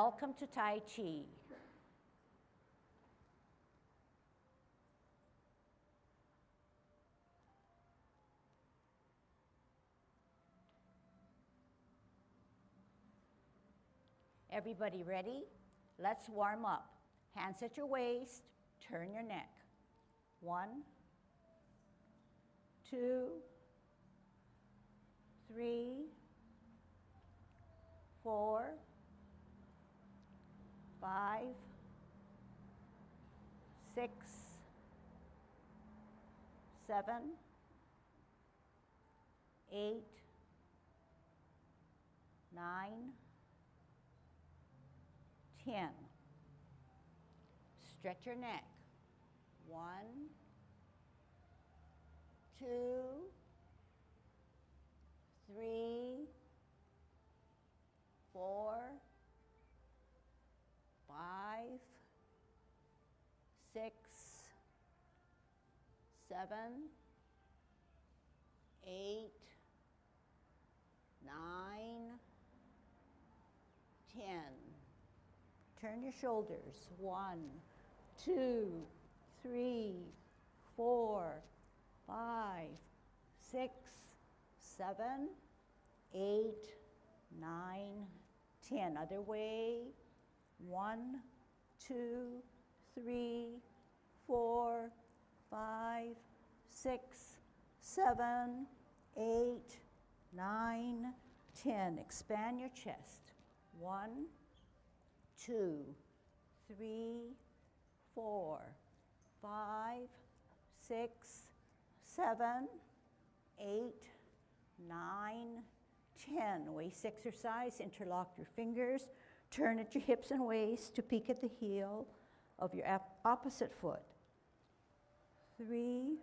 Welcome to Tai Chi. Everybody ready? Let's warm up. Hands at your waist, turn your neck. 1, 2, 3, 4, 5, 6, 7, 8, 9, 10. Stretch your neck. 1, 2, 3, 4, 5, 6, 7, 8, 9, 10. Turn your shoulders. 1, 2, 3, 4, 5, 6, 7, 8, 9, 10. Other way. 1, 2, 3, 4, 5, 6, 7, 8, 9, 10. Expand your chest. 1, 2, 3, 4, 5, 6, 7, 8, 9, 10. Waist exercise. Interlock your fingers. Turn at your hips and waist to peek at the heel of your opposite foot. 3,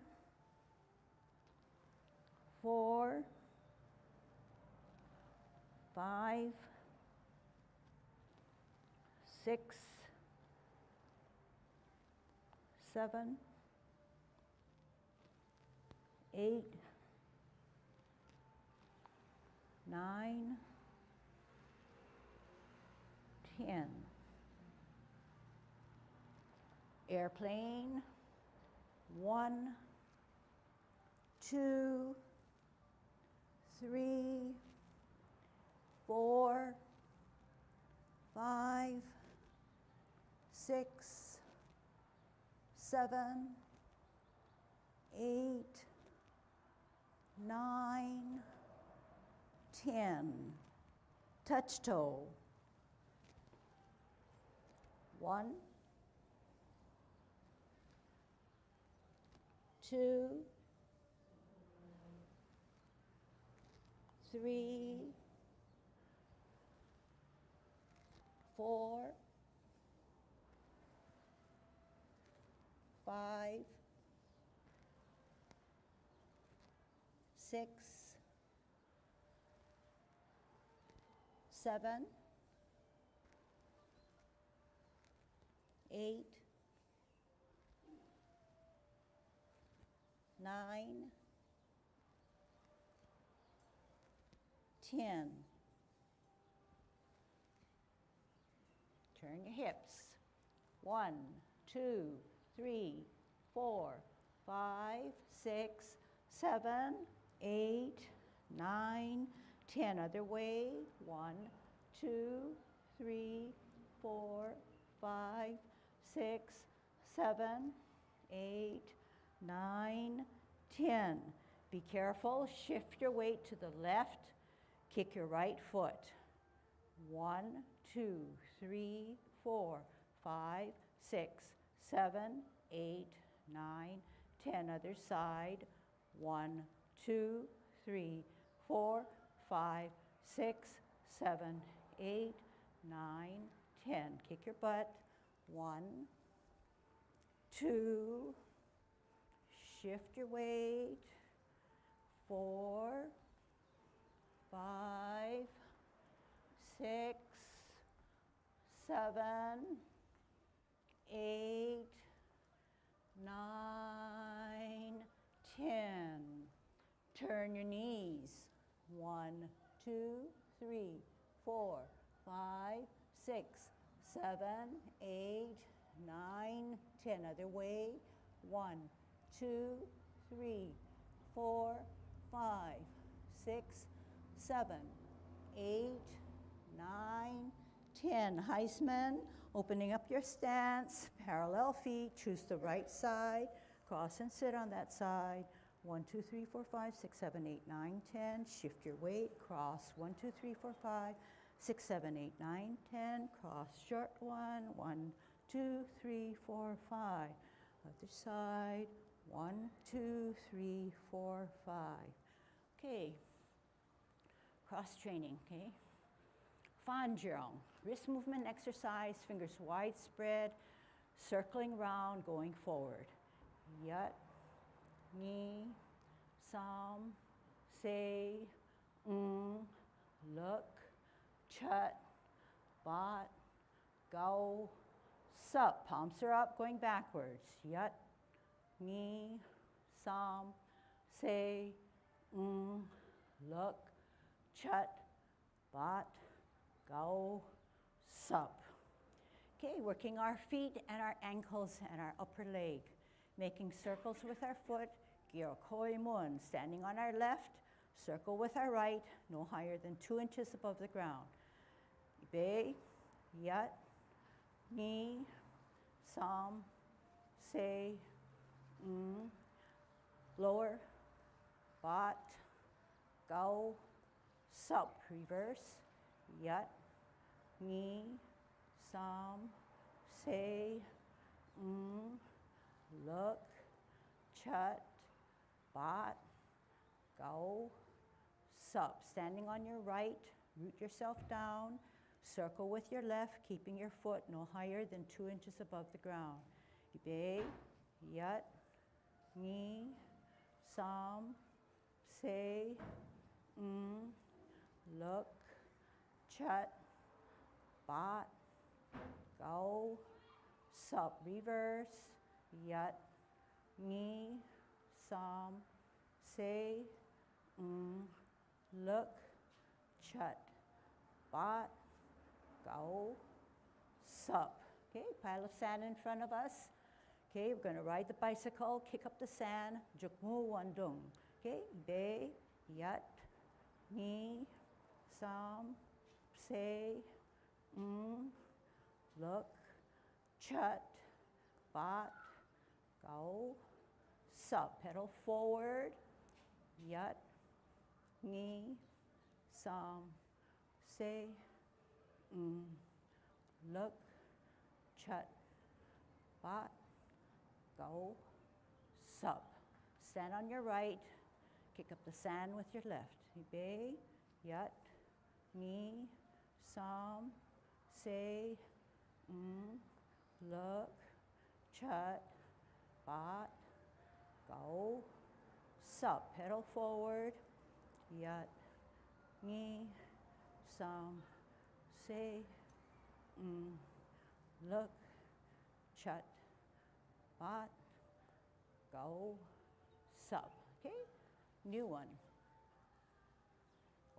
4, 5, 6, 7, 8, 9, 10. Airplane. 1, 2, 3, 4, 5, 6, 7, 8, 9, 10. Touch toe. 1, 2, 3, 4, 5, 6, 7, 8, 9, 10. Turn your hips. 1, 2, 3, 4, 5, 6, 7, 8, 9, 10. Other way. 1, 2, 3, 4, 5, 6, 7, 8, 9, 10. Be careful. Shift your weight to the left. Kick your right foot. 1, 2, 3, 4, 5, 6, 7, 8, 9, 10. Other side. 1, 2, 3, 4, 5, 6, 7, 8, 9, 10. Kick your butt. 1, 2. Shift your weight. 4, 5, 6, 7, 8, 9, 10. Turn your knees. 1, 2, 3, 4, 5, 6, 7, 8, 9, 10. Other way. 1, 2, 3, 4, 5, 6, 7, 8, 9, 10. Heisman, opening up your stance, parallel feet, choose the right side, cross and sit on that side. 1, 2, 3, 4, 5, 6, 7, 8, 9, 10. Shift your weight, cross. 1, 2, 3, 4, 5, 6, 7, 8, 9, 10. Cross short one. 1, 2, 3, 4, 5. Other side. 1, 2, 3, 4, 5. Okay. Cross training, okay? Fanjirong, wrist movement exercise, fingers widespread, circling round, going forward. Yat, ni, sam, say, look, chut, bat, go, sup. Palms are up, going backwards. Yat, ni, sam, say, look, chut, bat, go, sup. Okay, working our feet and our ankles and our upper leg. Making circles with our foot, gyokoi mun, standing on our left, circle with our right, no higher than 2 inches above the ground. Ibe, yat, ni, sam, say, lower, bat, go, sup. Reverse, yat, ni, sam, say, look, chut, bat, go, sup. Standing on your right, root yourself down, circle with your left, keeping your foot no higher than 2 inches above the ground. Ibe, yat, ni, sam, say, look, chut, bat, go, sup. Reverse, yat, ni, sam, say, look, chut, bat, go, sup. Okay, pile of sand in front of us. Okay, we're going to ride the bicycle, kick up the sand, jukmu wandung. Okay, be, yat, ni, sam, say, look, chut, bat, go, sup. Pedal forward, yat, ni, sam, say, look, chut, bat, go, sup. Stand on your right, kick up the sand with your left. Ibe, yat, ni, sam, say, look, chut, bat, go, sup. Pedal forward, yat, ni, sam, say, look, chut, bat, go, sup. Okay, new one.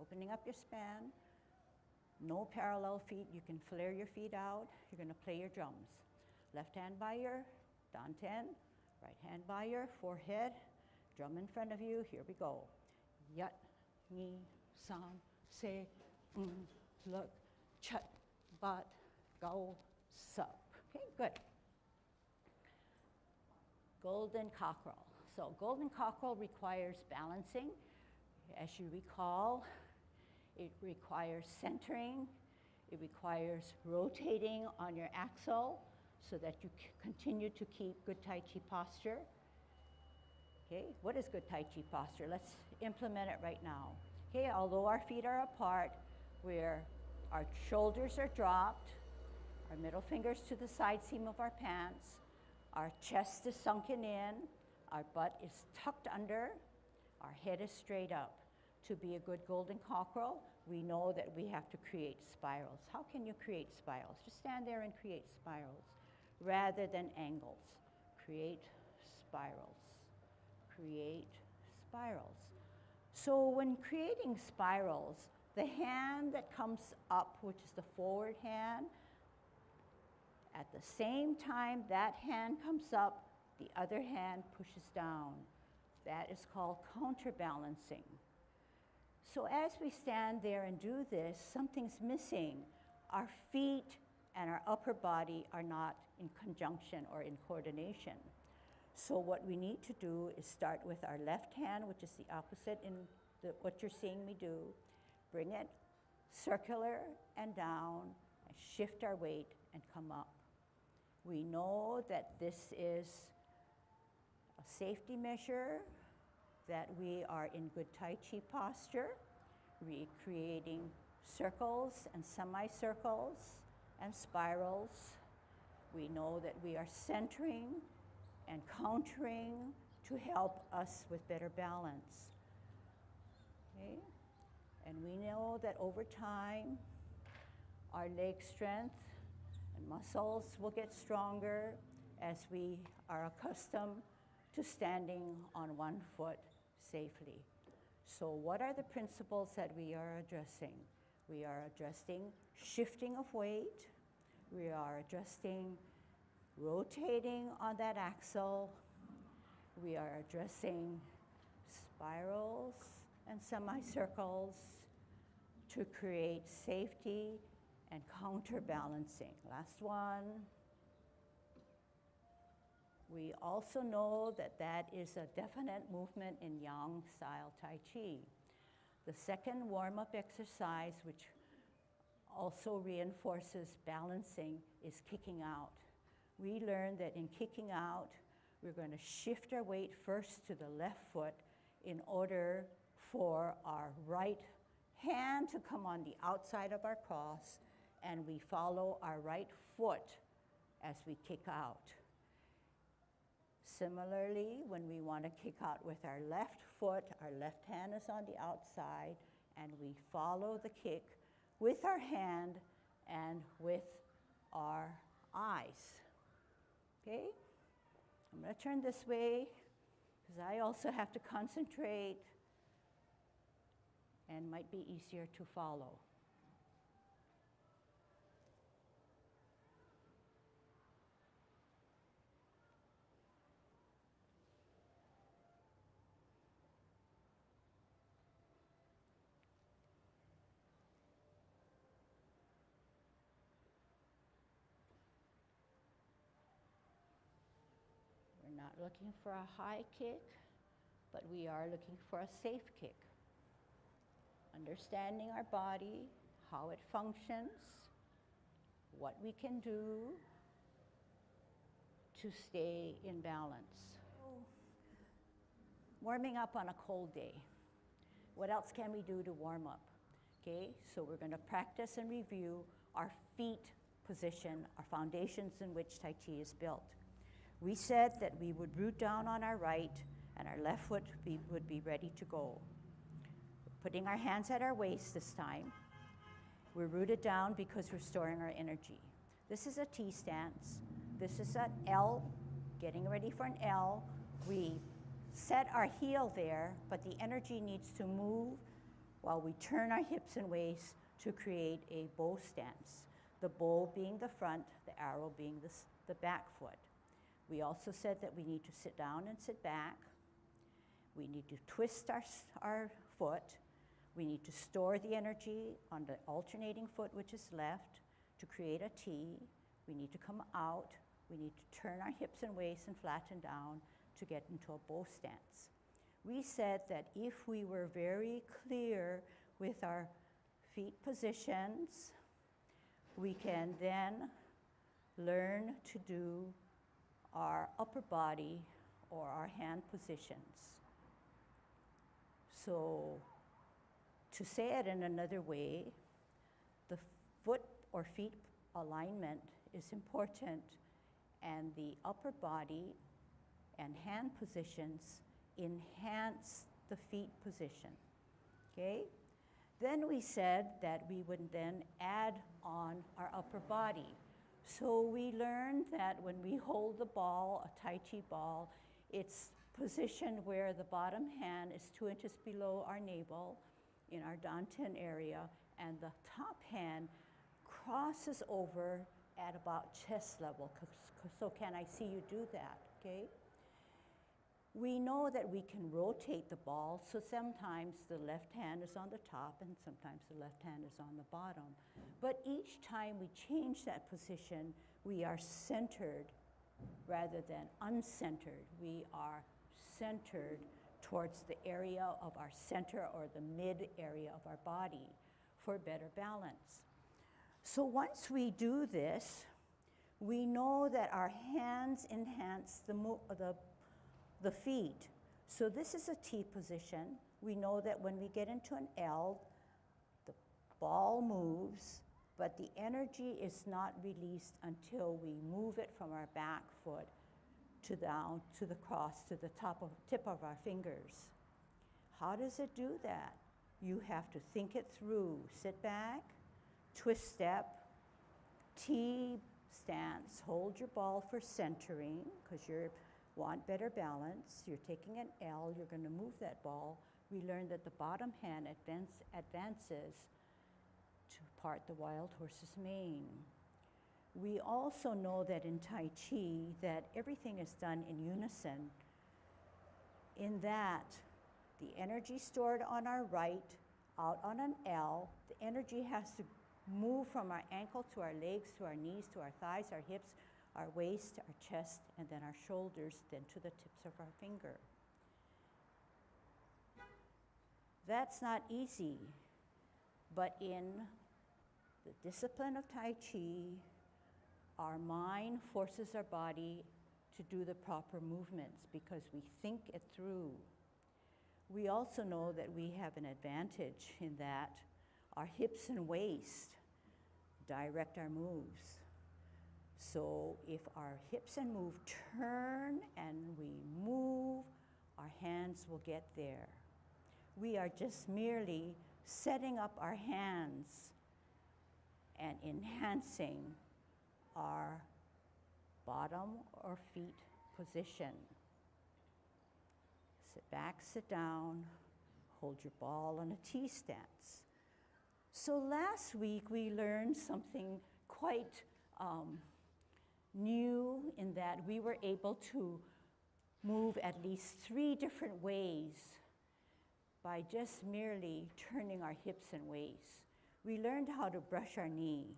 Opening up your span. No parallel feet. You can flare your feet out. You're going to play your drums. Left hand by your danten, right hand by your forehead. Drum in front of you. Here we go. Yat, ni, sam, say, look, chut, bat, go, sup. Okay, good. Golden cockerel. So golden cockerel requires balancing. As you recall, it requires centering. It requires rotating on your axle so that you continue to keep good Tai Chi posture. Okay, what is good Tai Chi posture? Let's implement it right now. Okay, although our feet are apart, where our shoulders are dropped, our middle fingers to the side seam of our pants, our chest is sunken in, our butt is tucked under, our head is straight up. To be a good golden cockerel, we know that we have to create spirals. How can you create spirals? Just stand there and create spirals rather than angles. Create spirals. Create spirals. So when creating spirals, The hand that comes up, which is the forward hand, at the same time that hand comes up, the other hand pushes down. That is called counterbalancing. So as we stand there and do this, something's missing. Our feet and our upper body are not in conjunction or in coordination. So what we need to do is start with our left hand, which is the opposite in what you're seeing me do. Bring it circular and down, and shift our weight and come up. We know that this is a safety measure, that we are in good Tai Chi posture, recreating circles and semicircles and spirals. We know that we are centering and countering to help us with better balance. Okay? And we know that over time, our leg strength and muscles will get stronger as we are accustomed to standing on one foot safely. So what are the principles that we are addressing? We are addressing shifting of weight. We are addressing rotating on that axle. We are addressing spirals and semicircles to create safety and counterbalancing. Last one. We also know that that is a definite movement in Yang style Tai Chi. The second warm-up exercise, which also reinforces balancing, is kicking out. We learned that in kicking out, we're going to shift our weight first to the left foot in order for our right hand to come on the outside of our cross, and we follow our right foot as we kick out. Similarly, when we want to kick out with our left foot, our left hand is on the outside, and we follow the kick with our hand and with our eyes. Okay? I'm going to turn this way because I also have to concentrate and might be easier to follow. We're not looking for a high kick, but we are looking for a safe kick. Understanding our body, how it functions, what we can do to stay in balance. Warming up on a cold day. What else can we do to warm up? Okay, so we're going to practice and review our feet position, our foundations in which Tai Chi is built. We said that we would root down on our right and our left foot would be ready to go. Putting our hands at our waist this time. We're rooted down because we're storing our energy. This is a T stance. This is an L, getting ready for an L. We set our heel there, but the energy needs to move while we turn our hips and waist to create a bow stance. The bow being the front, the arrow being the back foot. We also said that we need to sit down and sit back. We need to twist our foot. We need to store the energy on the alternating foot, which is left, to create a T. We need to come out. We need to turn our hips and waist and flatten down to get into a bow stance. We said that if we were very clear with our feet positions, we can then learn to do our upper body or our hand positions. So to say it in another way, the foot or feet alignment is important, and the upper body and hand positions enhance the feet position, okay? Then we said that we would then add on our upper body. So we learned that when we hold the ball, a Tai Chi ball, it's positioned where the bottom hand is 2 inches below our navel. in our dantian area, and the top hand crosses over at about chest level. So can I see you do that, okay? We know that we can rotate the ball, so sometimes the left hand is on the top and sometimes the left hand is on the bottom. But each time we change that position, we are centered rather than uncentered. We are centered towards the area of our center or the mid area of our body for better balance. So once we do this, we know that our hands enhance the feet. So this is a T position. We know that when we get into an L, the ball moves, but the energy is not released until we move it from our back foot to down to the cross, to the tip of our fingers. How does it do that? You have to think it through. Sit back, twist step, T stance, hold your ball for centering, because you want better balance. You're taking an L, you're going to move that ball. We learned that the bottom hand advances to part the wild horse's mane. We also know that in Tai Chi that everything is done in unison, in that the energy stored on our right, out on an L, the energy has to move from our ankle to our legs, to our knees, to our thighs, our hips, our waist, our chest, and then our shoulders, then to the tips of our finger. That's not easy, but in the discipline of Tai Chi, our mind forces our body to do the proper movements because we think it through. We also know that we have an advantage in that our hips and waist direct our moves. So if our hips and move turn and we move, our hands will get there. We are just merely setting up our hands and enhancing our bottom or feet position. Sit back, sit down, hold your ball on a T stance. So last week we learned something quite new in that we were able to move at least 3 different ways by just merely turning our hips and waist. We learned how to brush our knee.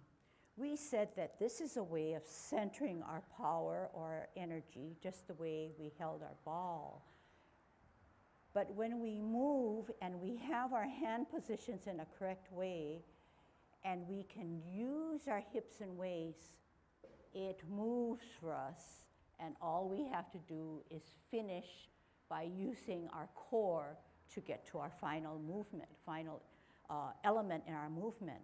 We said that this is a way of centering our power or our energy, just the way we held our ball. But when we move and we have our hand positions in a correct way, and we can use our hips and waist, it moves for us, and all we have to do is finish by using our core to get to our final movement, final element in our movement.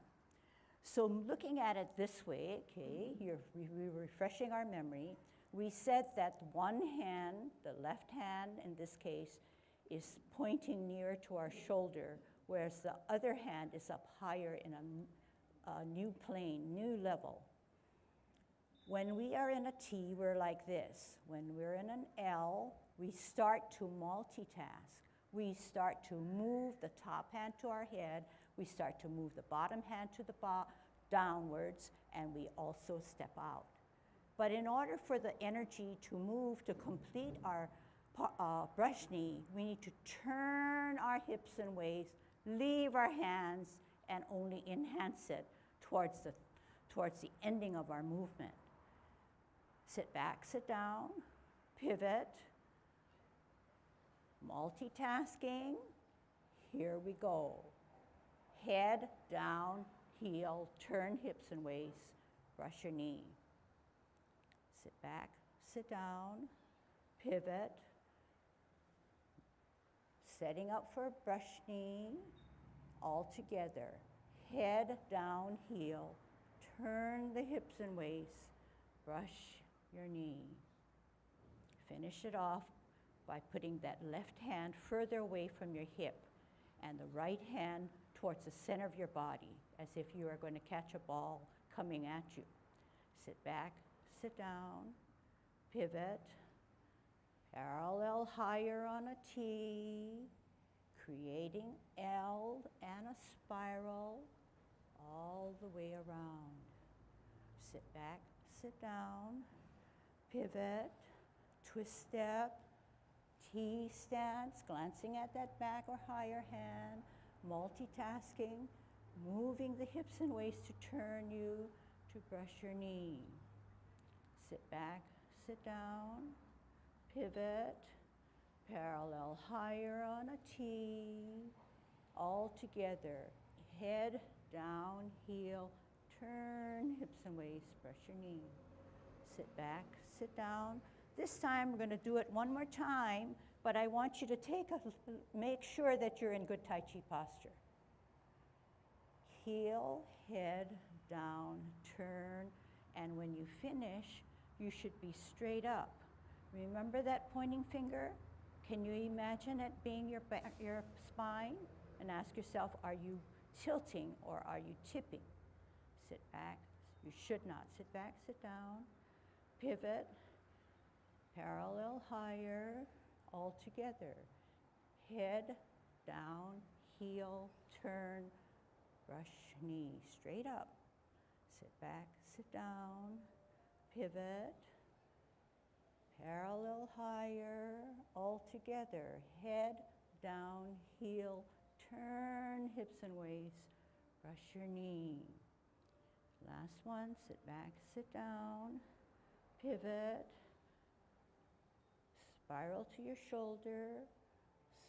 So looking at it this way, okay, we're refreshing our memory. We said that one hand, the left hand in this case, is pointing nearer to our shoulder, whereas the other hand is up higher in a new plane, new level. When we are in a T, we're like this. When we're in an L, we start to multitask. We start to move the top hand to our head. We start to move the bottom hand to the downwards, and we also step out. But in order for the energy to move to complete our brush knee, we need to turn our hips and waist, leave our hands, and only enhance it towards the ending of our movement. Sit back, sit down, pivot, multitasking. Here we go. Head down, heel, turn hips and waist, brush your knee. Sit back, sit down, pivot, setting up for a brush knee, all together. Head down, heel, turn the hips and waist, brush your knee. Finish it off by putting that left hand further away from your hip and the right hand towards the center of your body, as if you are going to catch a ball coming at you. Sit back, sit down, pivot, parallel higher on a T, creating L and a spiral all the way around. Sit back, sit down, pivot, twist step, T stance, glancing at that back or higher hand, multitasking, moving the hips and waist to turn you to brush your knee. Sit back, sit down, pivot, parallel higher on a T, all together, head down, heel, turn, hips and waist, brush your knee. Sit back, sit down. This time we're going to do it one more time, but I want you to make sure that you're in good Tai Chi posture. Heel, head, down, turn, and when you finish, you should be straight up. Remember that pointing finger? Can you imagine it being your spine? And ask yourself, are you tilting or are you tipping? Sit back. You should not. Sit back, sit down. Pivot. Parallel higher. All together. Head, down, heel, turn, brush, knee. Straight up. Sit back, sit down. Pivot. Parallel higher. All together. Head, down, heel, turn, hips and waist. Brush your knee. Last one, sit back, sit down, pivot, spiral to your shoulder,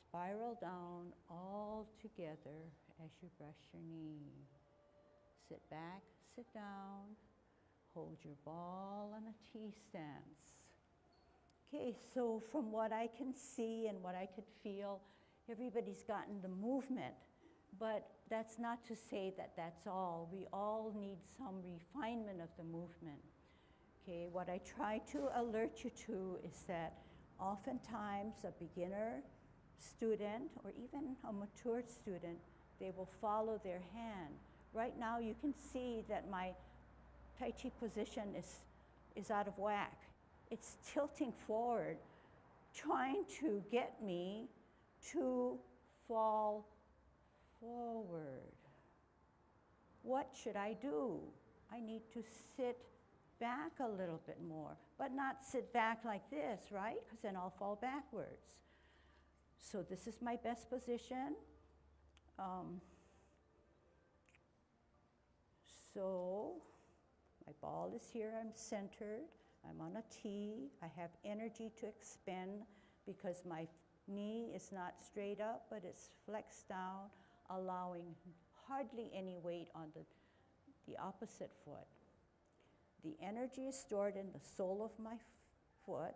spiral down all together as you brush your knee. Sit back, sit down, hold your ball on a T stance. Okay, so from what I can see and what I could feel, everybody's gotten the movement. But that's not to say that that's all. We all need some refinement of the movement. Okay, what I try to alert you to is that oftentimes a beginner student or even a matured student, they will follow their hand. Right now you can see that my Tai Chi position is out of whack. It's tilting forward, trying to get me to fall forward. What should I do? I need to sit back a little bit more, but not sit back like this, right? Because then I'll fall backwards. So this is my best position. So my ball is here, I'm centered. I'm on a T. I have energy to expend because my knee is not straight up, but it's flexed down, allowing hardly any weight on the opposite foot. The energy is stored in the sole of my foot.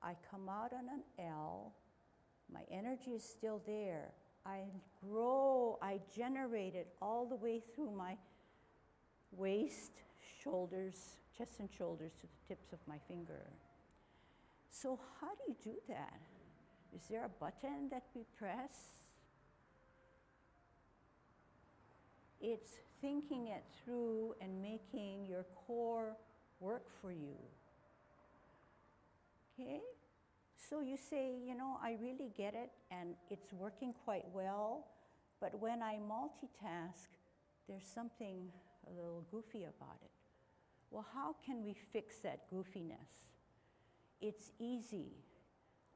I come out on an L. My energy is still there. I grow, I generate it all the way through my waist, shoulders, chest and shoulders to the tips of my finger. So how do you do that? Is there a button that we press? It's thinking it through and making your core work for you. Okay? So you say, you know, I really get it and it's working quite well, but when I multitask, there's something a little goofy about it. Well, how can we fix that goofiness? It's easy.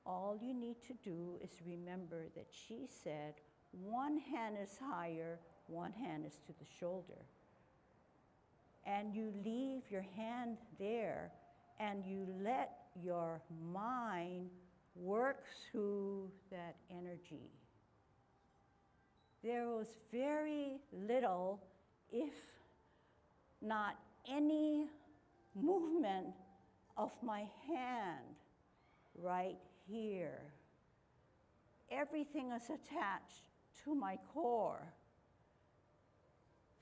All you need to do is remember that she said one hand is higher, one hand is to the shoulder. And you leave your hand there and you let your mind work through that energy. There was very little, if not any, movement of my hand right here. Everything is attached to my core.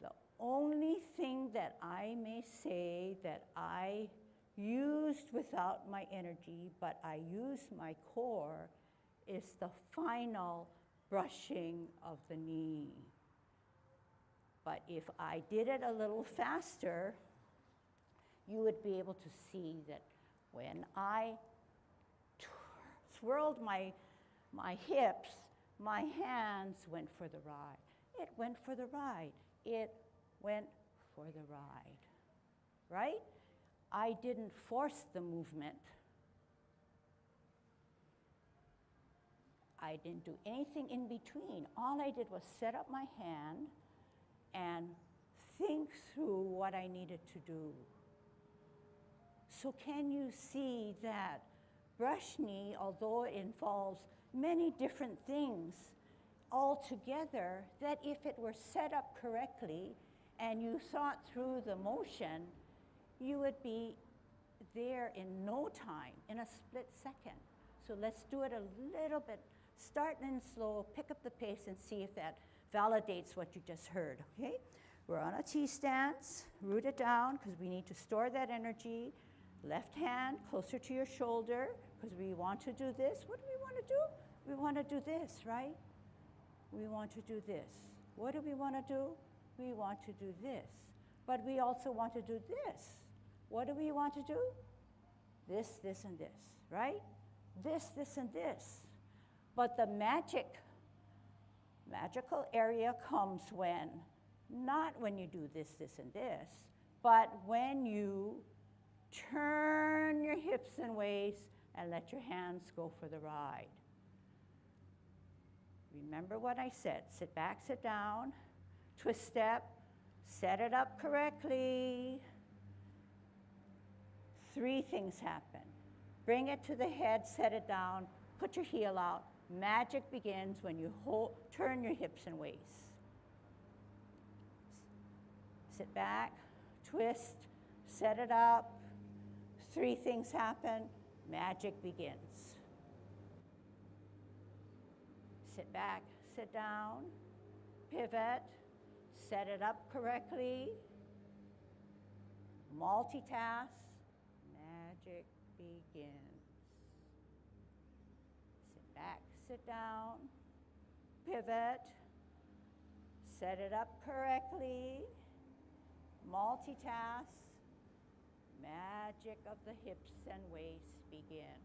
The only thing that I may say that I used without my energy, but I used my core, is the final brushing of the knee. But if I did it a little faster, you would be able to see that when I swirled my hips, my hands went for the ride. It went for the ride. It went for the ride, right? I didn't force the movement. I didn't do anything in between. All I did was set up my hand and think through what I needed to do. So can you see that brush knee, although it involves many different things all together, that if it were set up correctly and you thought through the motion, you would be there in no time, in a split second. So let's do it a little bit. Start in slow, pick up the pace and see if that validates what you just heard, okay? We're on a T stance, root it down because we need to store that energy. Left hand closer to your shoulder because we want to do this. What do we want to do? We want to do this, right? We want to do this. What do we want to do? We want to do this. But we also want to do this. What do we want to do? This, and this, right? This, and this. But the magical area comes when, not when you do this, and this, but when you turn your hips and waist and let your hands go for the ride. Remember what I said. Sit back, sit down, twist step, set it up correctly. 3 things happen. Bring it to the head, set it down, put your heel out. Magic begins when you turn your hips and waist. Sit back, twist, set it up. 3 things happen, magic begins. Sit back, sit down, pivot, set it up correctly, multitask, magic begins. Sit back, sit down, pivot, set it up correctly, multitask, magic of the hips and waist begin.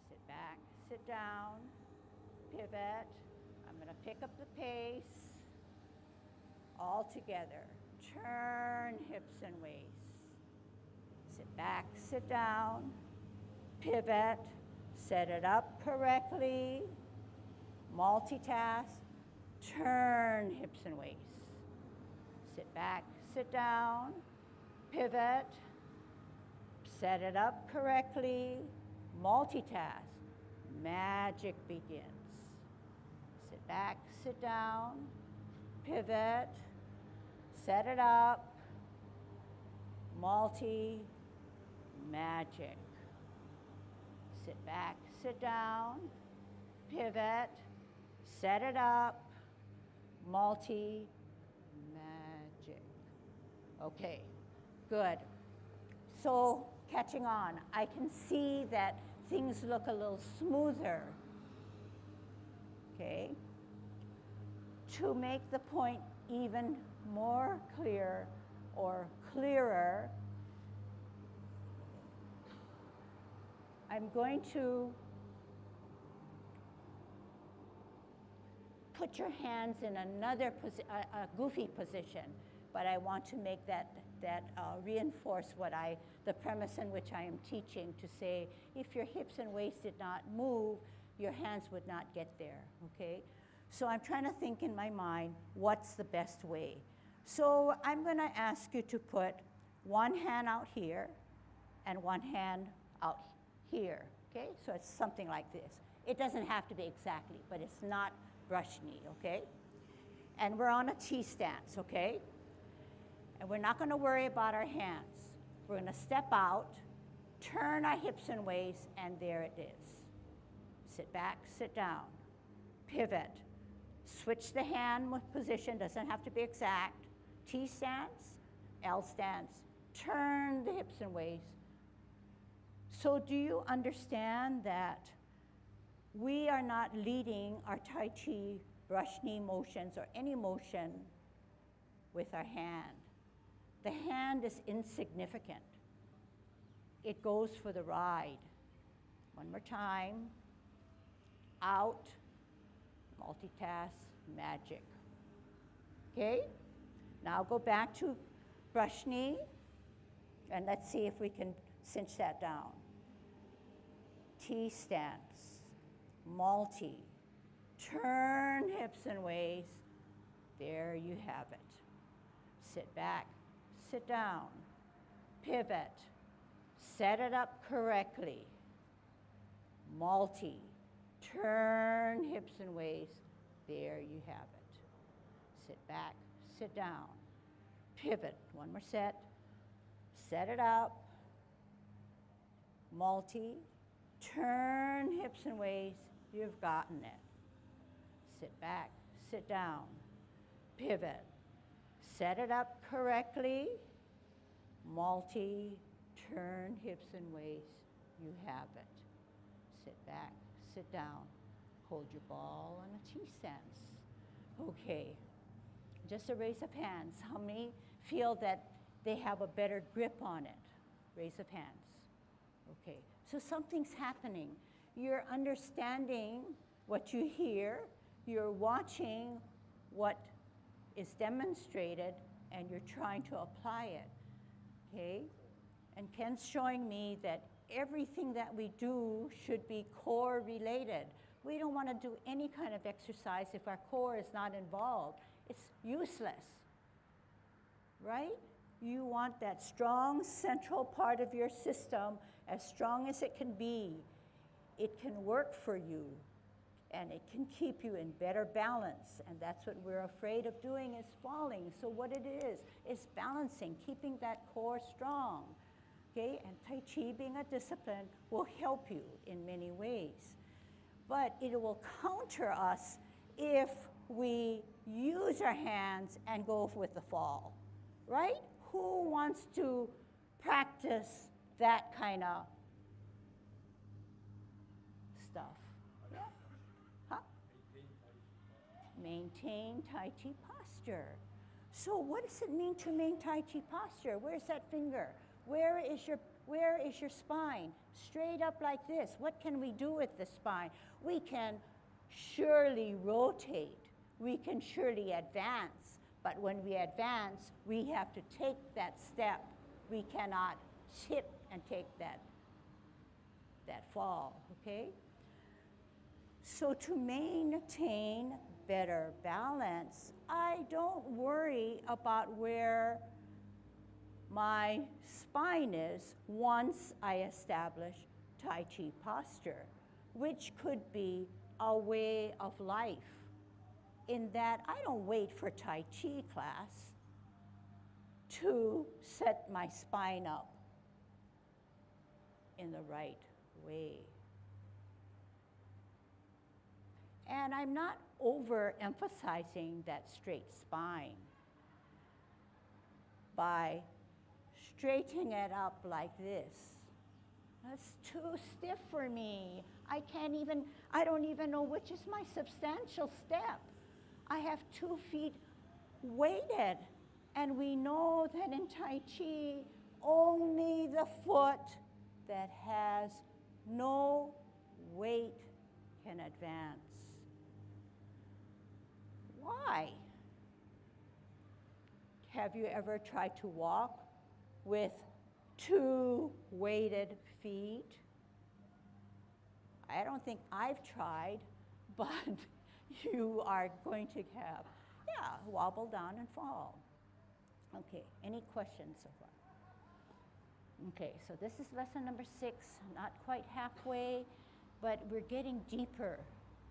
Sit back, sit down, pivot. I'm going to pick up the pace. All together. Turn hips and waist. Sit back, sit down, pivot, set it up correctly, multitask, turn hips and waist. Sit back, sit down, pivot, set it up correctly, multitask, magic begins. Sit back, sit down, pivot, set it up, magic. Sit back, sit down, pivot, set it up, magic. Okay, good. So catching on, I can see that things look a little smoother. Okay? To make the point even more clear or clearer, I'm going to put your hands in another a goofy position, but I want to make that reinforce the premise in which I am teaching, to say if your hips and waist did not move, your hands would not get there, okay? So I'm trying to think in my mind, what's the best way? So I'm going to ask you to put one hand out here and one hand out here, okay? So it's something like this. It doesn't have to be exactly, but it's not brush knee, okay? And we're on a T stance, okay? And we're not going to worry about our hands. We're going to step out, turn our hips and waist, and there it is. Sit back, sit down, pivot, switch the hand position, doesn't have to be exact. T stance, L stance, turn the hips and waist. So do you understand that we are not leading our Tai Chi brush knee motions or any motion with our hand? The hand is insignificant. It goes for the ride. One more time. out, multitask, magic. Okay? Now go back to brush knee, and let's see if we can cinch that down. T stance, multi, turn hips and waist. There you have it. Sit back, sit down, pivot, set it up correctly. Multi, turn hips and waist. There you have it. Sit back, sit down, pivot. One more set. Set it up. Multi, turn hips and waist. You've gotten it. Sit back, sit down, pivot. Set it up correctly. Multi, turn hips and waist. You have it. Sit back, sit down. Hold your ball on a T stance. Okay, just a raise of hands. How many feel that they have a better grip on it? Raise of hands. Okay, so something's happening. You're understanding what you hear. You're watching what is demonstrated, and you're trying to apply it. Okay? And Ken's showing me that everything that we do should be core related. We don't want to do any kind of exercise if our core is not involved. It's useless, right? You want that strong central part of your system, as strong as it can be. It can work for you, and it can keep you in better balance. And that's what we're afraid of doing, is falling. So what it is balancing, keeping that core strong. Okay, and Tai Chi, being a discipline, will help you in many ways. But it will counter us if we use our hands and go with the fall, right? Who wants to practice that kind of stuff? Yeah? Huh? Maintain Tai Chi posture. So what does it mean to maintain Tai Chi posture? Where's that finger? Where is your spine? Straight up like this. What can we do with the spine? We can surely rotate. We can surely advance. But when we advance, we have to take that step. We cannot sit and take that fall, okay? So to maintain better balance, I don't worry about where my spine is once I establish Tai Chi posture, which could be a way of life, in that I don't wait for Tai Chi class to set my spine up in the right way. And I'm not overemphasizing that straight spine by straightening it up like this. That's too stiff for me. I don't even know which is my substantial step. I have 2 feet weighted, and we know that in Tai Chi, only the foot that has no weight can advance. Why? Have you ever tried to walk with 2 weighted feet? I don't think I've tried, but you are going to have, wobble down and fall. Okay, any questions so far? Okay, so this is lesson number 6, not quite halfway, but we're getting deeper.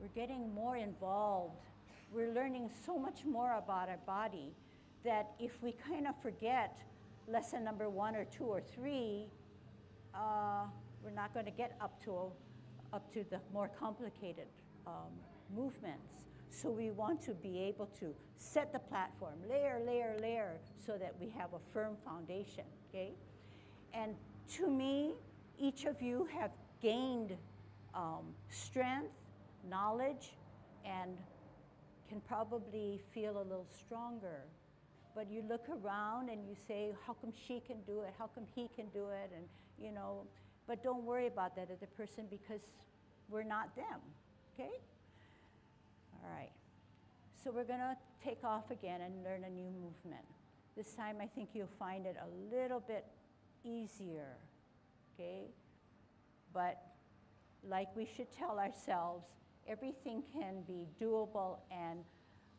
We're getting more involved. We're learning so much more about our body that if we kind of forget lesson number 1 or 2 or 3, we're not going to get up to the more complicated movements. So we want to be able to set the platform, layer, layer, layer, so that we have a firm foundation, okay? And to me, each of you have gained strength, knowledge, and can probably feel a little stronger. But you look around and you say, how come she can do it? How come he can do it? And, but don't worry about that other person, because we're not them, okay? All right. So we're going to take off again and learn a new movement. This time I think you'll find it a little bit easier, okay? But like we should tell ourselves, everything can be doable and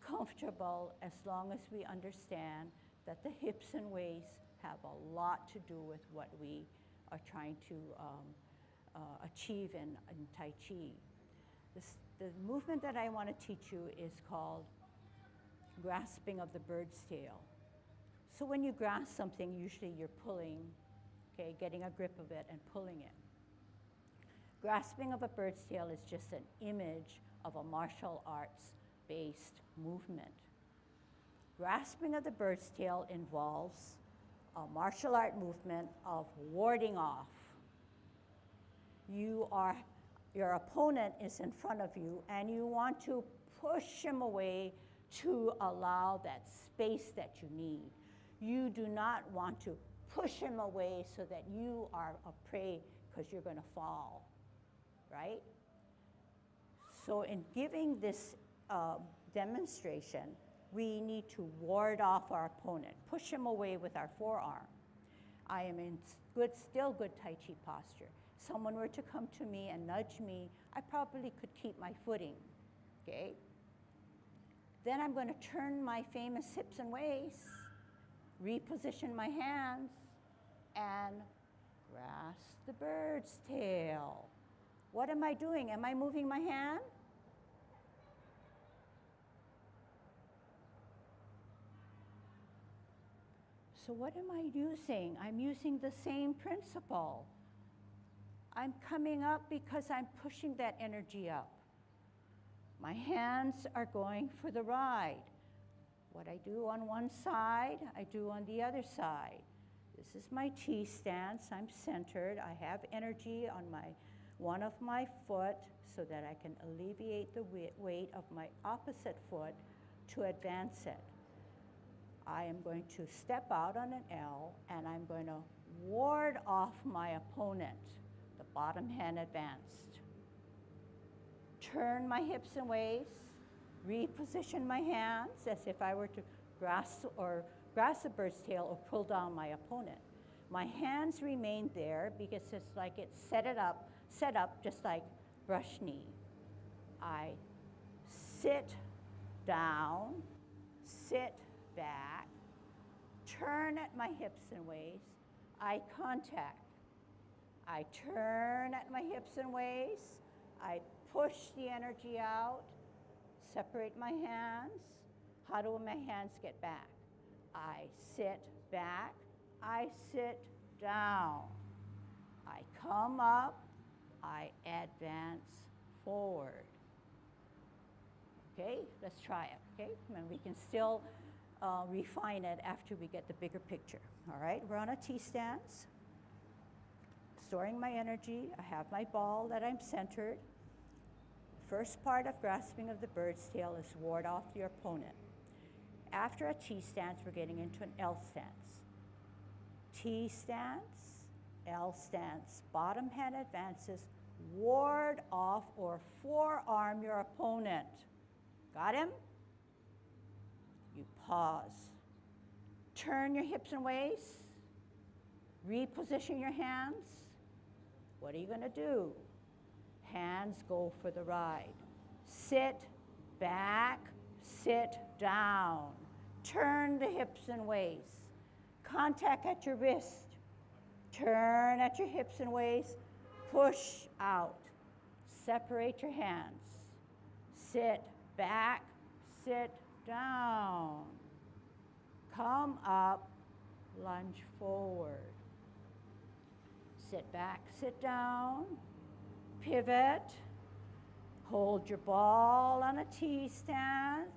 comfortable as long as we understand that the hips and waists have a lot to do with what we are trying to achieve in Tai Chi. The movement that I want to teach you is called grasping of the bird's tail. So when you grasp something, usually you're pulling, okay, getting a grip of it and pulling it. Grasping of a bird's tail is just an image of a martial arts-based movement. Grasping of the bird's tail involves a martial art movement of warding off. Your opponent is in front of you, and you want to push him away to allow that space that you need. You do not want to push him away so that you are a prey because you're going to fall, right? So in giving this demonstration, we need to ward off our opponent, push him away with our forearm. I am in still good Tai Chi posture. Someone were to come to me and nudge me, I probably could keep my footing, okay? Then I'm going to turn my famous hips and waists, reposition my hands, and grasp the bird's tail. What am I doing? Am I moving my hand? So what am I using? I'm using the same principle. I'm coming up because I'm pushing that energy up. My hands are going for the ride. What I do on one side, I do on the other side. This is my T stance. I'm centered. I have energy on one of my foot so that I can alleviate the weight of my opposite foot to advance it. I am going to step out on an L, and I'm going to ward off my opponent, the bottom hand advanced. Turn my hips and waists, reposition my hands as if I were to grasp a bird's tail or pull down my opponent. My hands remain there because it's like it's set up just like brush knee. I sit down, sit back, turn at my hips and waists, eye contact. I turn at my hips and waists, I push the energy out, separate my hands. How do my hands get back? I sit back, I sit down. I come up, I advance forward. Okay, let's try it, okay? And we can still refine it after we get the bigger picture. All right, we're on a T stance. Storing my energy, I have my ball that I'm centered. First part of grasping of the bird's tail is ward off your opponent. After a T stance, we're getting into an L stance. T stance, L stance, bottom hand advances, ward off or forearm your opponent. Got him? You pause. Turn your hips and waists. Reposition your hands. What are you going to do? Hands go for the ride. Sit back, sit down. Turn the hips and waists. Contact at your wrist. Turn at your hips and waists. Push out. Separate your hands. Sit back, sit down. Come up, lunge forward. Sit back, sit down. Pivot. Hold your ball on a T stance.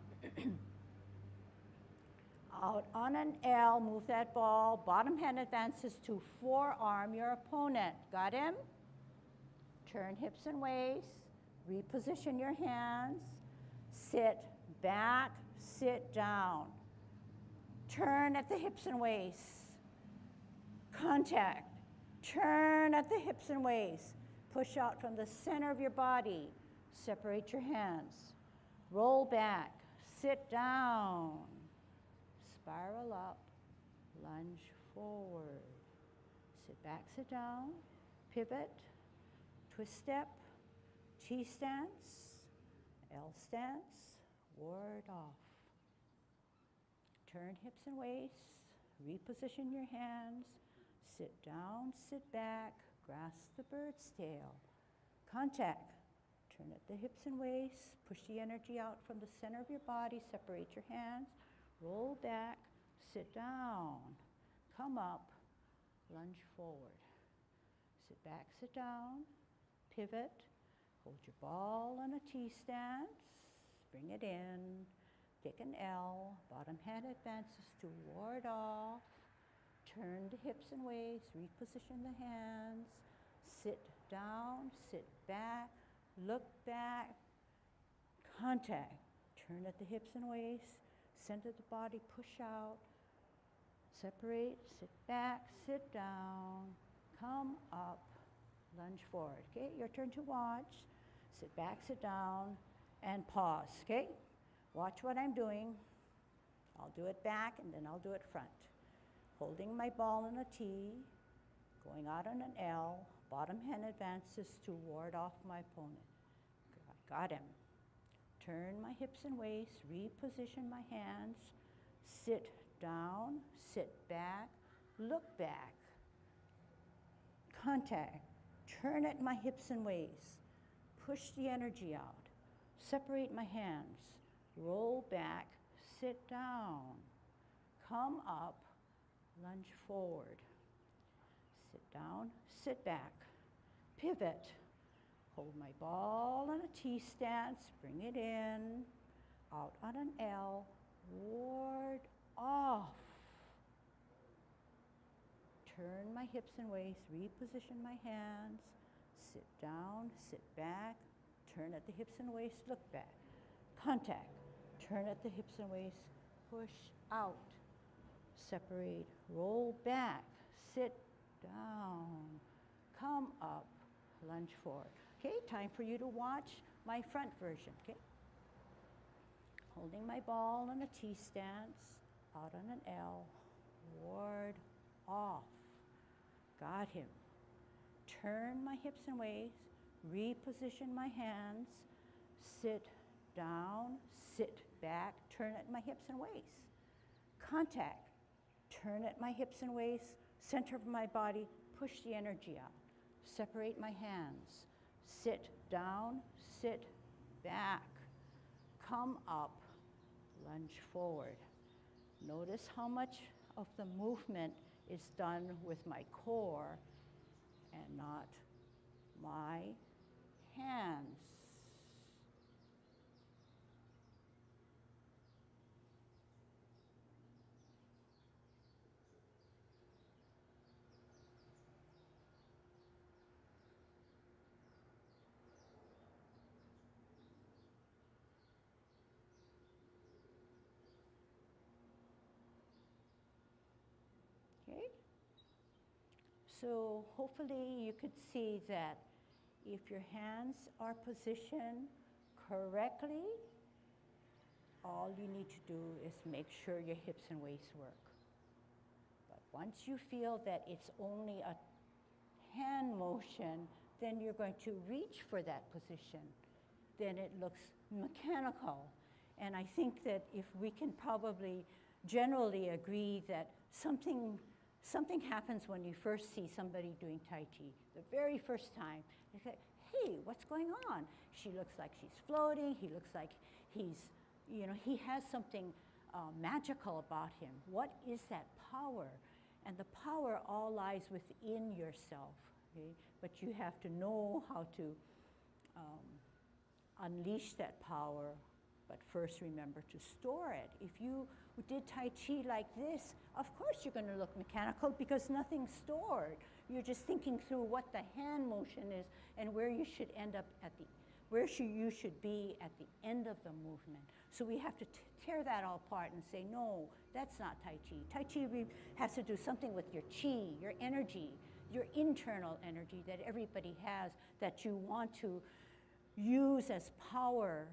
Out on an L, move that ball. Bottom hand advances to forearm your opponent. Got him? Turn hips and waists. Reposition your hands. Sit back, sit down. Turn at the hips and waists. Contact. Turn at the hips and waists. Push out from the center of your body. Separate your hands. Roll back. Sit down. Spiral up. Lunge forward. Sit back, sit down. Pivot. Twist step. Chi stance. L stance. Ward off. Turn hips and waists. Reposition your hands. Sit down, sit back. Grasp the bird's tail. Contact. Turn at the hips and waists. Push the energy out from the center of your body. Separate your hands. Roll back. Sit down. Come up. Lunge forward. Sit back, sit down. Pivot. Hold your ball on a T stance. Bring it in. Take an L. Bottom hand advances to ward off. Turn the hips and waists. Reposition the hands. Sit down. Sit back. Look back. Contact. Turn at the hips and waists. Center the body. Push out. Separate. Sit back. Sit down. Come up. Lunge forward. Okay, your turn to watch. Sit back, sit down, and pause. Okay? Watch what I'm doing. I'll do it back, and then I'll do it front. Holding my ball in a T, going out on an L, bottom hand advances to ward off my opponent. Got him. Turn my hips and waists, reposition my hands, sit down, sit back, look back, contact, turn at my hips and waists, push the energy out, separate my hands, roll back, sit down, come up, lunge forward, sit down, sit back, pivot, hold my ball on a T stance, bring it in, out on an L, ward off. Turn my hips and waists, reposition my hands, sit down, sit back, turn at the hips and waists, look back, contact, turn at the hips and waists, push out, separate, roll back, sit down, come up, lunge forward. Okay, time for you to watch my front version, okay? Holding my ball on a T stance, out on an L, ward off. Got him. Turn my hips and waists, reposition my hands, sit down, sit back, turn at my hips and waists. Contact, turn at my hips and waists, center of my body, push the energy out. Separate my hands, sit down, sit back, come up, lunge forward. Notice how much of the movement is done with my core and not my hands. Okay? So hopefully you could see that if your hands are positioned correctly, all you need to do is make sure your hips and waists work. But once you feel that it's only a hand motion, then you're going to reach for that position. Then it looks mechanical. And I think that if we can probably generally agree that something happens when you first see somebody doing Tai Chi. The very first time, you say, hey, what's going on? She looks like she's floating. He looks like he's, he has something magical about him. What is that power? And the power all lies within yourself, okay? But you have to know how to unleash that power, but first remember to store it. If you did Tai Chi like this, of course you're going to look mechanical because nothing's stored. You're just thinking through what the hand motion is and where you should end up you should be at the end of the movement. So we have to tear that all apart and say, no, that's not Tai Chi. Tai Chi has to do something with your chi, your energy, your internal energy that everybody has that you want to use as power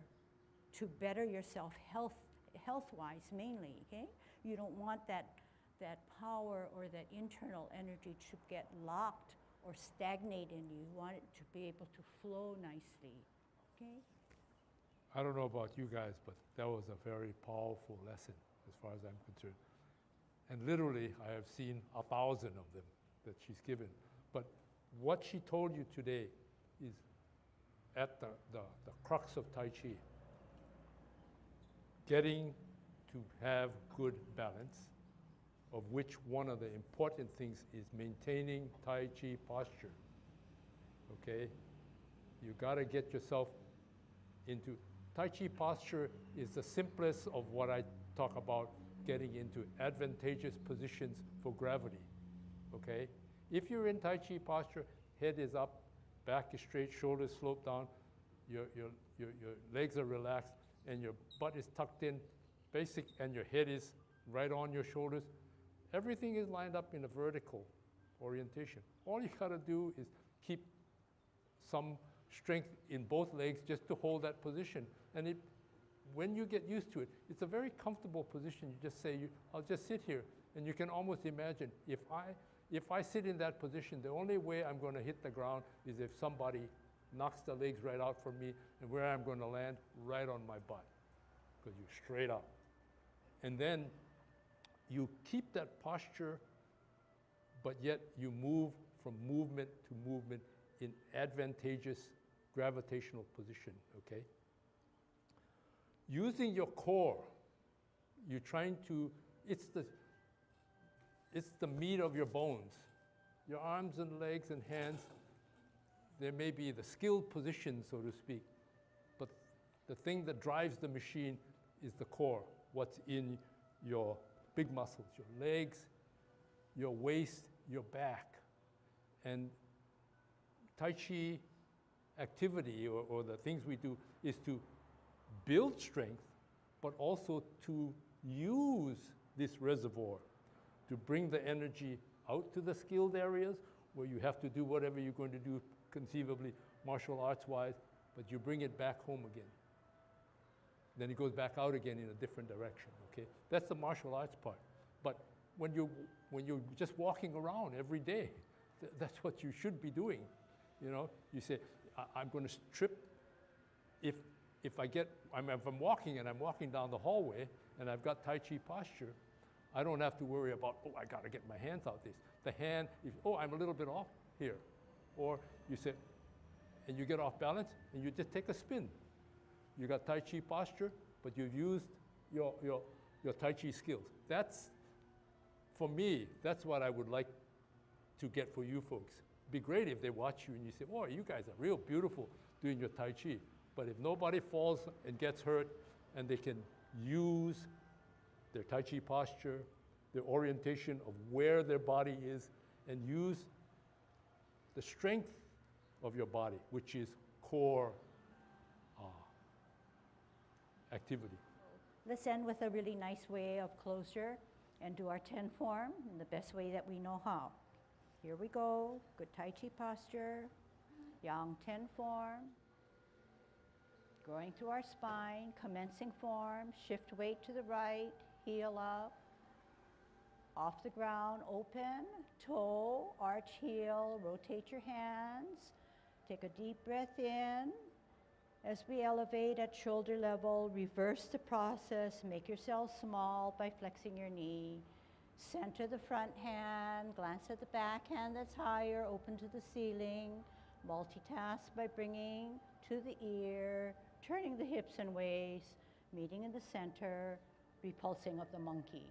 to better yourself health-wise mainly, okay? You don't want that power or that internal energy to get locked or stagnate in you. You want it to be able to flow nicely, okay? I don't know about you guys, but that was a very powerful lesson as far as I'm concerned. And literally, I have seen 1,000 of them that she's given. But what she told you today is at the crux of Tai Chi. Getting to have good balance, of which one of the important things is maintaining Tai Chi posture, okay? You gotta get yourself into, Tai Chi posture is the simplest of what I talk about getting into advantageous positions for gravity, okay? If you're in Tai Chi posture, head is up, back is straight, shoulders slope down, your legs are relaxed, and your butt is tucked in, and your head is right on your shoulders. Everything is lined up in a vertical orientation. All you gotta do is keep some strength in both legs just to hold that position. And when you get used to it, it's a very comfortable position. You just say, I'll just sit here. And you can almost imagine, if I sit in that position, the only way I'm gonna hit the ground is if somebody knocks the legs right out from me, and where I'm gonna land, right on my butt, because you're straight up. And then you keep that posture, but yet you move from movement to movement in advantageous gravitational position, okay? Using your core, you're trying to, it's the meat of your bones. Your arms and legs and hands, there may be the skilled position, so to speak, but the thing that drives the machine is the core, what's in your big muscles, your legs, your waist, your back. And Tai Chi activity, or the things we do, is to build strength, but also to use this reservoir to bring the energy out to the skilled areas where you have to do whatever you're going to do conceivably martial arts-wise, but you bring it back home again. Then it goes back out again in a different direction, okay? That's the martial arts part. But when you're just walking around every day, that's what you should be doing, you know? You say, I'm going to trip. If I'm walking and I'm walking down the hallway and I've got Tai Chi posture, I don't have to worry about, I got to get my hands out this. The hand, I'm a little bit off here. Or you say, and you get off balance and you just take a spin. You got Tai Chi posture, but you've used your Tai Chi skills. That's, for me, that's what I would like to get for you folks. It'd be great if they watch you and you say, oh, you guys are real beautiful doing your Tai Chi. But if nobody falls and gets hurt and they can use their Tai Chi posture, their orientation of where their body is, and use the strength of your body, which is core activity. Let's end with a really nice way of closure and do our 10 form in the best way that we know how. Here we go, good Tai Chi posture, Yang 10 form, going through our spine, commencing form, shift weight to the right, heel up, off the ground, open, toe, arch heel, rotate your hands, take a deep breath in. As we elevate at shoulder level, reverse the process, make yourself small by flexing your knee. Center the front hand, glance at the back hand that's higher, open to the ceiling. Multitask by bringing to the ear, turning the hips and waist, meeting in the center, repulsing of the monkey.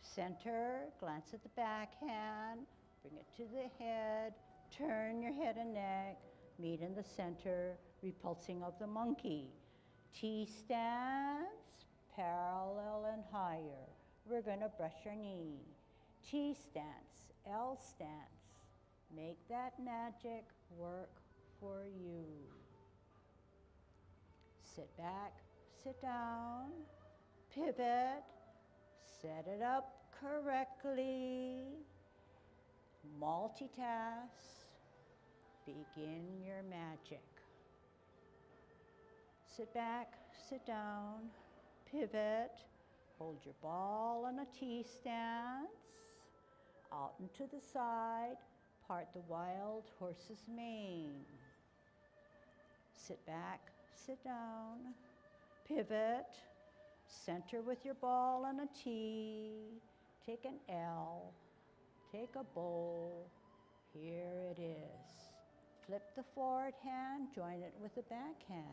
Center, glance at the back hand, bring it to the head, turn your head and neck, meet in the center, repulsing of the monkey. T stance, parallel and higher. We're gonna brush your knee. T stance, L stance. Make that magic work for you. Sit back, sit down, pivot, set it up correctly, multitask, begin your magic. Sit back, sit down, pivot, hold your ball on a T stance, out and to the side, part the wild horse's mane. Sit back, sit down, pivot, center with your ball on a T, take an L, take a bowl, here it is. Flip the forward hand, join it with the backhand.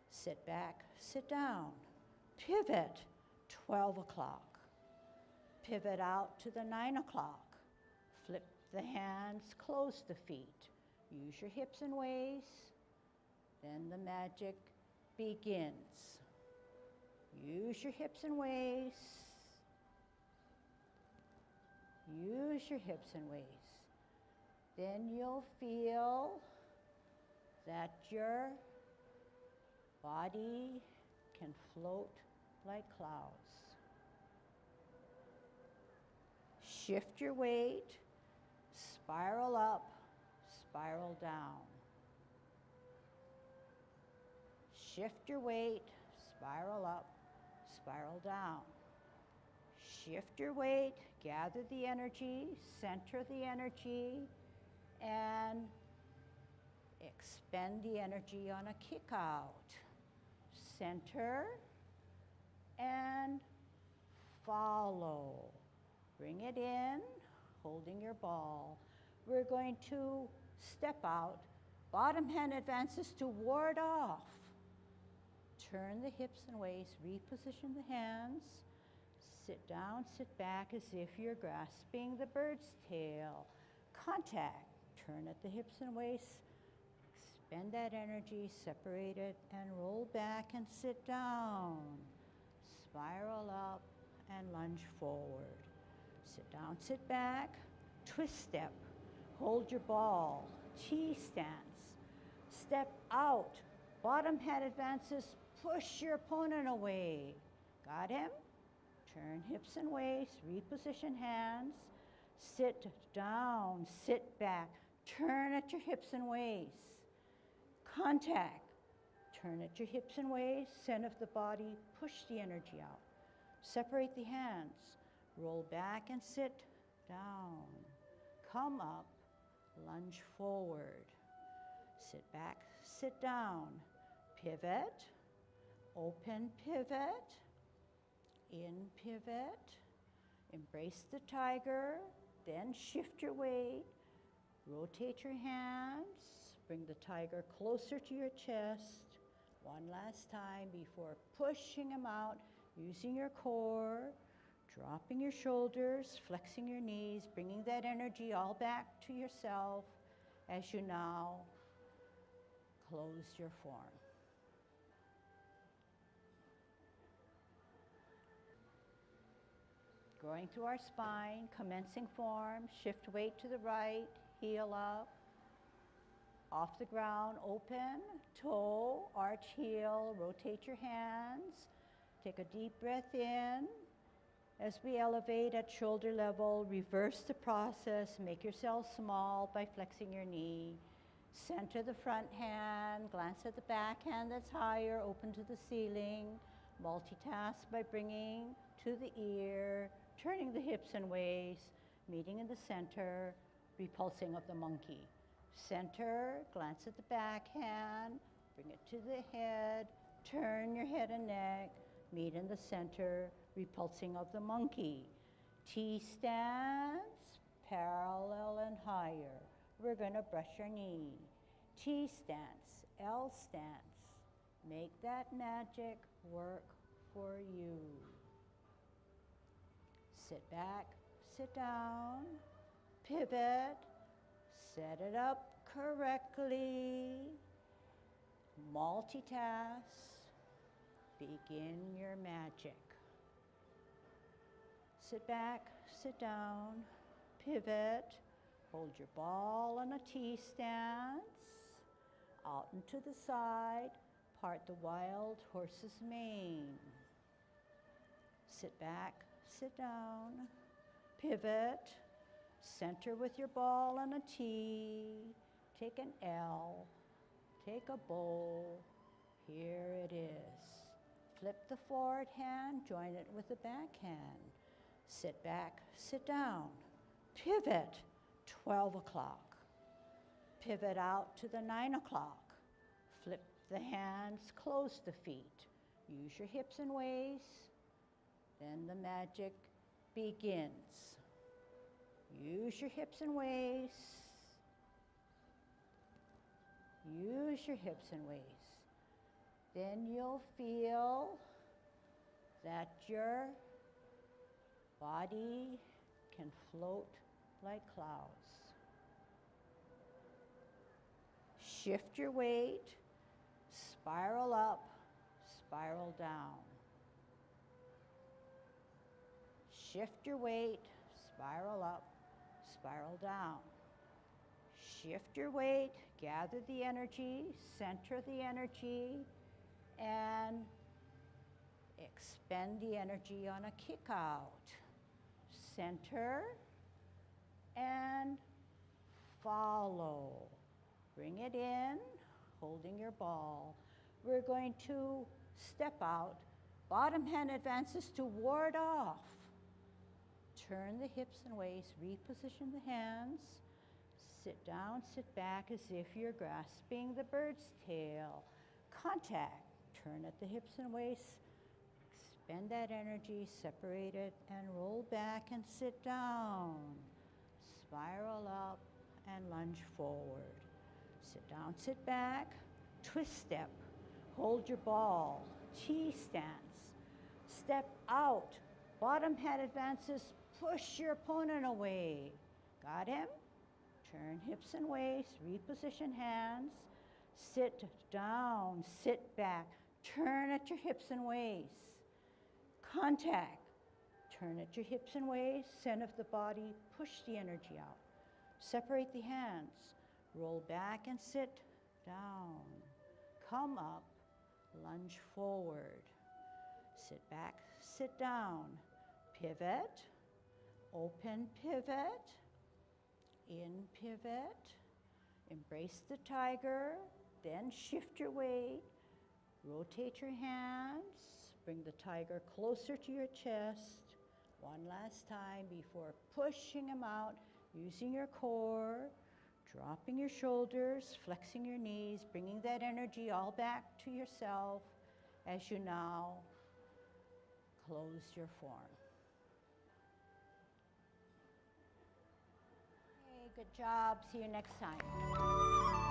Sit back, sit down, pivot, 12 o'clock. Pivot out to the 9 o'clock. Flip the hands, close the feet. Use your hips and waist. Then the magic begins. Use your hips and waist. Use your hips and waist. Then you'll feel that your body can float like clouds. Shift your weight, spiral up, spiral down. Shift your weight, spiral up, spiral down. Shift your weight, gather the energy, center the energy, and expend the energy on a kick out. Center and follow. Bring it in, holding your ball. We're going to step out. Bottom hand advances to ward off. Turn the hips and waist, reposition the hands. Sit down, sit back as if you're grasping the bird's tail. Contact. Turn at the hips and waist. Expend that energy, separate it, and roll back and sit down. Spiral up and lunge forward. Sit down, sit back, twist step. Hold your ball, T stance. Step out, bottom hand advances, push your opponent away. Got him? Turn hips and waist, reposition hands. Sit down, sit back. Turn at your hips and waist. Contact. Turn at your hips and waist. Center of the body. Push the energy out. Separate the hands. Roll back and sit down. Come up. Lunge forward. Sit back. Sit down. Pivot. Open pivot. In pivot. Embrace the tiger. Then shift your weight. Rotate your hands, bring the tiger closer to your chest. One last time before pushing him out, using your core, dropping your shoulders, flexing your knees, bringing that energy all back to yourself as you now close your form. Going through our spine, commencing form, shift weight to the right, heel up, off the ground, open, toe, arch heel, rotate your hands, take a deep breath in. As we elevate at shoulder level, reverse the process, make yourself small by flexing your knee. Center the front hand, glance at the back hand that's higher, open to the ceiling. Multitask by bringing to the ear, turning the hips and waist, meeting in the center, repulsing of the monkey. Center, glance at the back hand, bring it to the head, turn your head and neck, meet in the center, repulsing of the monkey. T stance, parallel and higher. We're gonna brush your knee. T stance, L stance. Make that magic work for you. Sit back, sit down, pivot, set it up correctly, multitask, begin your magic. Sit back, sit down, pivot, hold your ball on a T stance, out and to the side, part the wild horse's mane. Sit back, sit down, pivot, center with your ball on a T, take an L, take a bowl, Here it is. Flip the forward hand, join it with the back hand. Sit back, sit down. Pivot, 12 o'clock. Pivot out to the 9 o'clock. Flip the hands, close the feet. Use your hips and waist. Then the magic begins. Use your hips and waist. Use your hips and waist. Then you'll feel that your body can float like clouds. Shift your weight, spiral up, spiral down. Shift your weight, spiral up, spiral down. Shift your weight, gather the energy, center the energy, and expend the energy on a kick out. Center and follow. Bring it in, holding your ball. We're going to step out. Bottom hand advances to ward off. Turn the hips and waist, reposition the hands. Sit down, sit back as if you're grasping the bird's tail. Contact. Turn at the hips and waist. Expend that energy, separate it, and roll back and sit down. Spiral up and lunge forward. Sit down, sit back. Twist step. Hold your ball. T stance. Step out. Bottom hand advances. Push your opponent away. Got him? Turn hips and waist. Reposition hands. Sit down. Sit back. Turn at your hips and waist. Contact. Turn at your hips and waist. Center of the body. Push the energy out. Separate the hands. Roll back and sit down. Come up. Lunge forward. Sit back. Sit down. Pivot. Open pivot. In pivot. Embrace the tiger. Then shift your weight. Rotate your hands. Bring the tiger closer to your chest. One last time before pushing him out, using your core, dropping your shoulders, flexing your knees, bringing that energy all back to yourself as you now close your form. Okay, good job. See you next time.